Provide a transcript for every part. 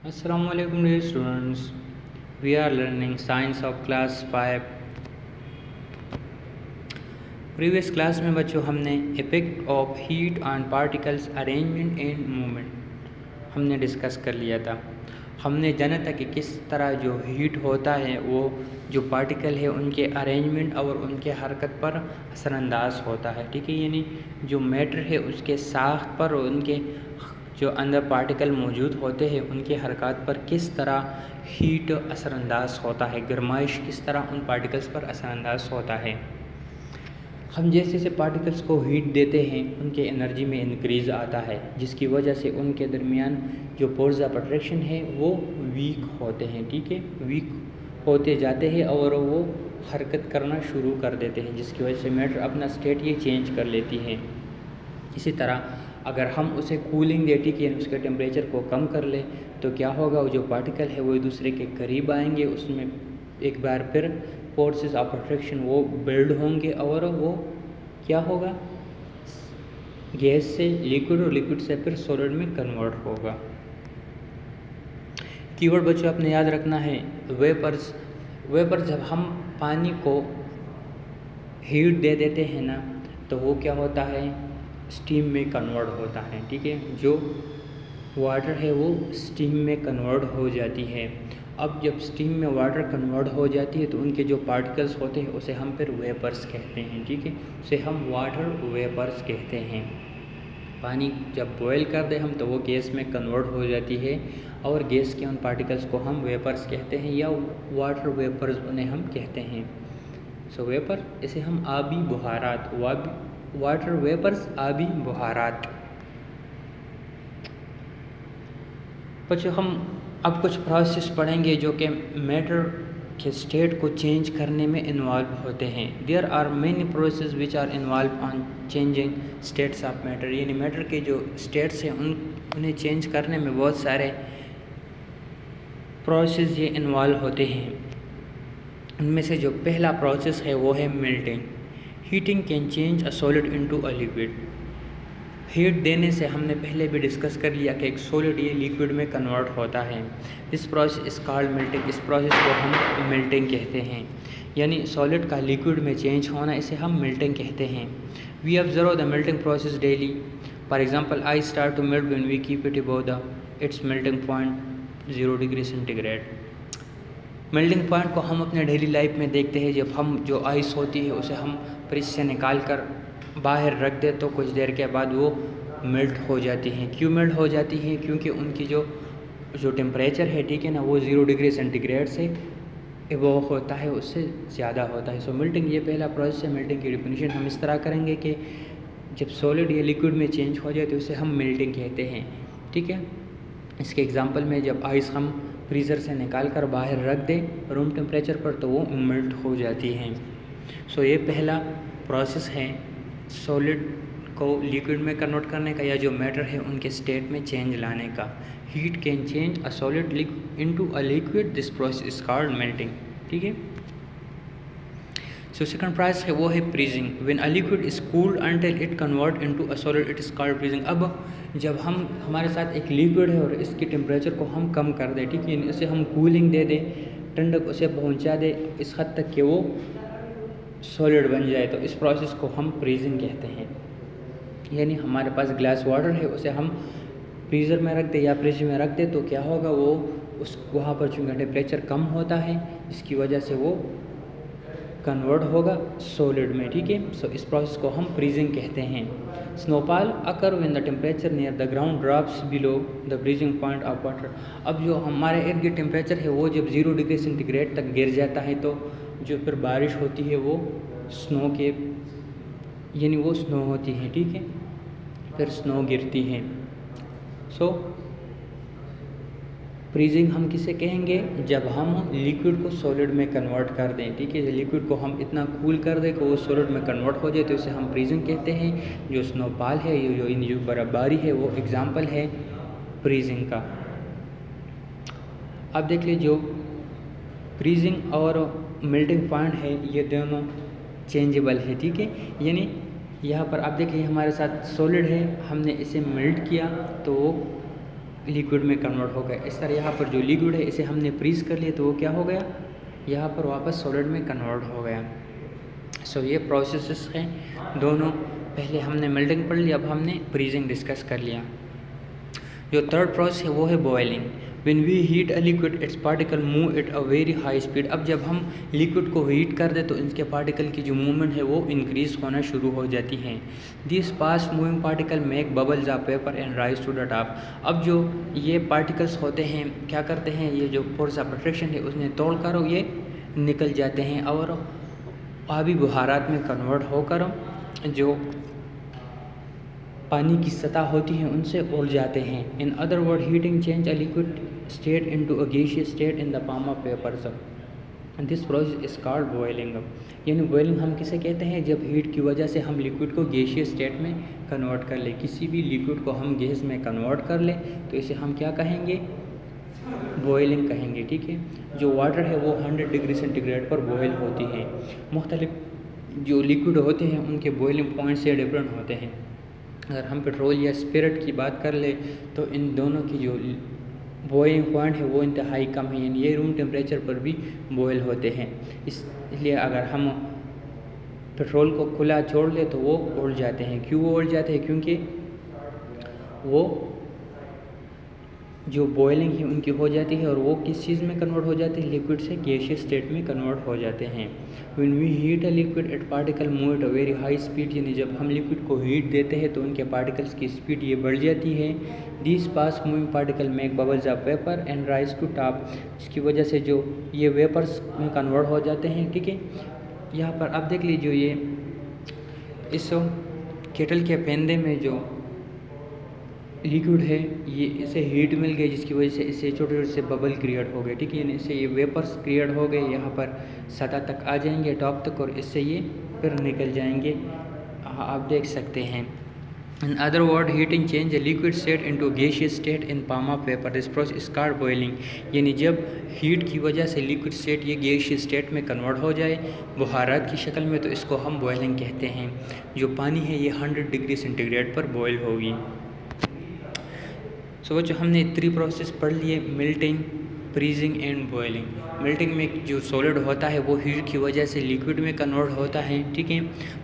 Assalamualaikum dear students. We are learning science of class 5. Previous class में बच्चों हमने effect of heat on particles arrangement and movement हमने discuss कर लिया था। हमने जाना था कि किस तरह जो हीट होता है वो जो पार्टिकल है उनके अरेंजमेंट और उनके हरकत पर असरअंदाज होता है। ठीक है, यानी जो मैटर है उसके साख्त पर और उनके जो अंदर पार्टिकल मौजूद होते हैं उनके हरकत पर किस तरह हीट असरअंदाज होता है, गर्माइश किस तरह उन पार्टिकल्स पर असरअंदाज होता है। हम जैसे जैसे पार्टिकल्स को हीट देते हैं उनके एनर्जी में इंक्रीज़ आता है, जिसकी वजह से उनके दरमियान जो फोर्स ऑफ अट्रैक्शन है वो वीक होते हैं। ठीक है, वीक होते जाते हैं और वो हरकत करना शुरू कर देते हैं, जिसकी वजह से मैटर अपना स्टेट ये चेंज कर लेती है। इसी तरह अगर हम उसे कूलिंग दे, ठीक है, उसके टेम्परेचर को कम कर ले तो क्या होगा, वो जो पार्टिकल है वो एक दूसरे के करीब आएंगे, उसमें एक बार फिर फोर्सेस ऑफ अट्रैक्शन वो बिल्ड होंगे और वो क्या होगा, गैस से लिक्विड और लिक्विड से फिर सॉलिड में कन्वर्ट होगा। कीवर्ड बच्चों आपने याद रखना है वेपर्स। वेपर जब हम पानी को हीट दे देते हैं ना तो वो क्या होता है, स्टीम में कन्वर्ट होता है। ठीक है, जो वाटर है वो स्टीम में कन्वर्ट हो जाती है। अब जब स्टीम में वाटर कन्वर्ट हो जाती है तो उनके जो पार्टिकल्स होते हैं उसे हम फिर वेपर्स कहते हैं। ठीक है, उसे हम वाटर वेपर्स कहते हैं। पानी जब बॉयल कर दे हम तो वो गैस में कन्वर्ट हो जाती है और गैस के उन पार्टिकल्स को हम वेपर्स कहते हैं या वाटर वेपर्स उन्हें हम कहते हैं। सो वेपर, इसे हम आबी बुहारात, वाटर वेपर्स आबी बुहारात। बच्चों हम अब कुछ प्रोसेस पढ़ेंगे जो कि मैटर के स्टेट को चेंज करने में इन्वॉल्व होते हैं। There are many process which are involve on changing states of matter, यानी मैटर के जो स्टेट्स हैं उन्हें चेंज करने में बहुत सारे प्रोसेस ये इन्वॉल्व होते हैं। उनमें से जो पहला प्रोसेस है वो है melting. Heating can change a solid into a liquid. Heat देने से हमने पहले भी डिस्कस कर लिया कि एक सॉलिड ये लिक्विड में कन्वर्ट होता है। This process is called melting. इस प्रोसेस को हम मेल्टिंग कहते हैं, यानी सॉलिड का लिक्विड में चेंज होना, इसे हम मेल्टिंग कहते हैं। We observe the melting process daily. For example I start to melt when we keep it above the its melting point 0 degree centigrade. Melting point को हम अपने डेली लाइफ में देखते हैं। जब हम जो आइस होती है उसे हम फ्रिज से निकाल कर बाहर रख दे तो कुछ देर के बाद वो मेल्ट हो जाती हैं। क्यों मेल्ट हो जाती हैं, क्योंकि उनकी जो टेम्परेचर है, ठीक है ना, वो 0 डिग्री सेंटीग्रेड से एबव होता है, उससे ज़्यादा होता है। सो मेल्टिंग ये पहला प्रोसेस है। मेल्टिंग की डिफिनीशन हम इस तरह करेंगे कि जब सॉलिड या लिक्विड में चेंज हो जाए तो उसे हम मेल्टिंग कहते हैं। ठीक है, इसके एग्जांपल में जब आइस हम फ्रीज़र से निकाल कर बाहर रख दें रूम टेम्परेचर पर तो वो मेल्ट हो जाती हैं। सो ये पहला प्रोसेस है सॉलिड को लिक्विड में कन्वर्ट करने का या जो मैटर है उनके स्टेट में चेंज लाने का। Heat can change a solid into a liquid, this process is called melting. ठीक है, सो सेकंड प्रोसेस है वो है freezing. When a liquid is cooled until it convert into a solid it is called freezing. अब जब हमारे साथ एक लिक्विड है और इसकी टेम्परेचर को हम कम कर दें, ठीक है, इसे हम कूलिंग दे दें, ठंडक उसे पहुंचा दें इस हद तक कि वो सॉलिड बन जाए, तो इस प्रोसेस को हम फ्रीजिंग कहते हैं। यानी हमारे पास ग्लास वाटर है, उसे हम फ्रीज़र में रख दें या फ्रिज में रख दें तो क्या होगा, वो उस वहाँ पर चूँकि टेम्परेचर कम होता है इसकी वजह से वो कन्वर्ट होगा सॉलिड में। ठीक है, सो इस प्रोसेस को हम फ्रीजिंग कहते हैं। Snowfall occur when the temperature near the ground drops below the freezing point of water. अब जो हमारे इर्द गिर्द टेम्परेचर है वो जब 0 डिग्री सेंटीग्रेड तक गिर जाता है तो जो फिर बारिश होती है वो स्नो के, यानी वो स्नो होती है। ठीक है, फिर स्नो गिरती है। सो फ्रीजिंग हम किसे कहेंगे, जब हम लिक्विड को सॉलिड में कन्वर्ट कर दें। ठीक है, लिक्विड को हम इतना कूल कर दें कि वो सॉलिड में कन्वर्ट हो जाए तो इसे हम फ्रीजिंग कहते हैं। जो स्नोफॉल है, जो बर्फबारी है, वो एग्जांपल है फ्रीजिंग का। अब देख लीजिए, जो फ्रीजिंग और मेल्टिंग पॉइंट है ये दोनों चेंजेबल है। ठीक है, यानी यहाँ पर आप देखिए हमारे साथ सॉलिड है, हमने इसे मेल्ट किया तो वो लिक्विड में कन्वर्ट हो गया। इस तरह यहाँ पर जो लिक्विड है इसे हमने फ्रीज कर लिया तो वो क्या हो गया, यहाँ पर वापस सॉलिड में कन्वर्ट हो गया। सो ये प्रोसेसेस हैं दोनों, पहले हमने मेल्टिंग पढ़ लिया, अब हमने फ्रीजिंग डिस्कस कर लिया। जो थर्ड प्रोसेस है वो है boiling. When we heat a liquid its particle move at a very high speed. अब जब हम लिक्विड को हीट कर दें तो इनके पार्टिकल की जो मूवमेंट है वो इंक्रीज होना शुरू हो जाती है। This fast moving particle make bubbles of paper and rise to the top. अब जो ये पार्टिकल्स होते हैं क्या करते हैं, ये जो फोर्स ऑफ अट्रैक्शन है उसने तोड़ कर ये निकल जाते हैं और आबी बुहारात में कन्वर्ट होकर जो पानी की सतह होती है उनसे उड़ जाते हैं। In other word heating change a liquid state into a gaseous state in the palm of paper. This process is called boiling. यानी बॉयलिंग हम किसे कहते हैं, जब हीट की वजह से हम लिक्विड को गैसियस स्टेट में कन्वर्ट कर ले। किसी भी लिक्विड को हम गैस में कन्वर्ट कर ले तो इसे हम क्या कहेंगे, बॉयलिंग कहेंगे। ठीक है, जो वाटर है वो 100 डिग्री सेंटीग्रेड पर बॉयल होती है। मुख्तलिफ जो लिक्विड होते हैं उनके बॉयलिंग पॉइंट से डिफरेंट होते हैं। अगर हम पेट्रोल या स्पिरिट की बात कर ले तो इन दोनों की जो बॉइलिंग पॉइंट है वो इंतहाई कम है, यानी ये रूम टेम्परेचर पर भी बॉयल होते हैं। इसलिए अगर हम पेट्रोल को खुला छोड़ ले तो वो उड़ जाते हैं। क्यों वो उड़ जाते हैं, क्योंकि वो जो बॉइलिंग है उनकी हो जाती है और वो किस चीज़ में कन्वर्ट हो जाते हैं, लिक्विड से गैसियस स्टेट में कन्वर्ट हो जाते हैं। When we heat a liquid it particle move at a very high speed. यानी जब हम लिक्विड को हीट देते हैं तो उनके पार्टिकल्स की स्पीड ये बढ़ जाती है। This fast moving particle make bubbles of paper and rise to top. इसकी वजह से जो ये वेपर्स में कन्वर्ट हो जाते हैं। ठीक है, यहाँ पर आप देख लीजिए, ये इस केटल के पेंदे में जो लिक्विड है ये इसे हीट मिल गई, जिसकी वजह से इसे छोटे छोटे से बबल क्रिएट हो गए। ठीक है, इससे ये वेपर्स क्रिएट हो गए, यहाँ पर सतह तक आ जाएंगे, टॉप तक, और इससे ये फिर निकल जाएंगे। आप देख सकते हैं। In other word heating change a liquid state into gaseous state in palm of paper. This process is called boiling. यानी जब हीट की वजह से लिक्विड स्टेट ये गैसियस स्टेट में कन्वर्ट हो जाए बुहारात की शक्ल में, तो इसको हम बॉइलिंग कहते हैं। जो पानी है ये 100 डिग्री सेंटीग्रेड पर बॉयल होगी। सो बच्चों हमने 3 प्रोसेस पढ़ लिए, melting, freezing and boiling. Melting में जो सॉलिड होता है वो हीट की वजह से लिक्विड में कन्वर्ट होता है। ठीक है,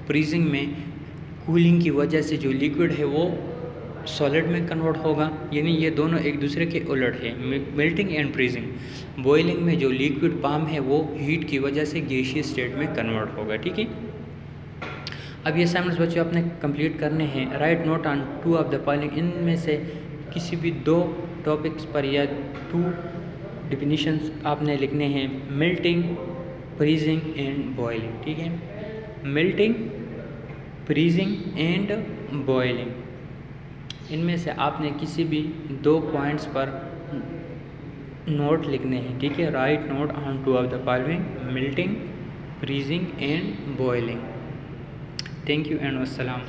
फ्रीजिंग में कूलिंग की वजह से जो लिक्विड है वो सॉलिड में कन्वर्ट होगा। यानी ये दोनों एक दूसरे के उलट है, मेल्टिंग एंड फ्रीजिंग। बॉइलिंग में जो लिक्विड पाम है वो हीट की वजह से गैसियस स्टेट में कन्वर्ट होगा। ठीक है, अब ये असाइनमेंट्स बच्चों आपने कंप्लीट करने हैं। Right note on 2 of the following. इनमें से किसी भी 2 टॉपिक्स पर या 2 डिफिनीशंस आपने लिखने हैं, मेल्टिंग, फ्रीजिंग एंड बॉइलिंग। ठीक है, मेल्टिंग, फ्रीजिंग एंड बॉइलिंग, इनमें से आपने किसी भी 2 पॉइंट्स पर नोट लिखने हैं। ठीक है, right note on 2 of the following, melting, freezing and boiling. Thank you and अस्सलाम।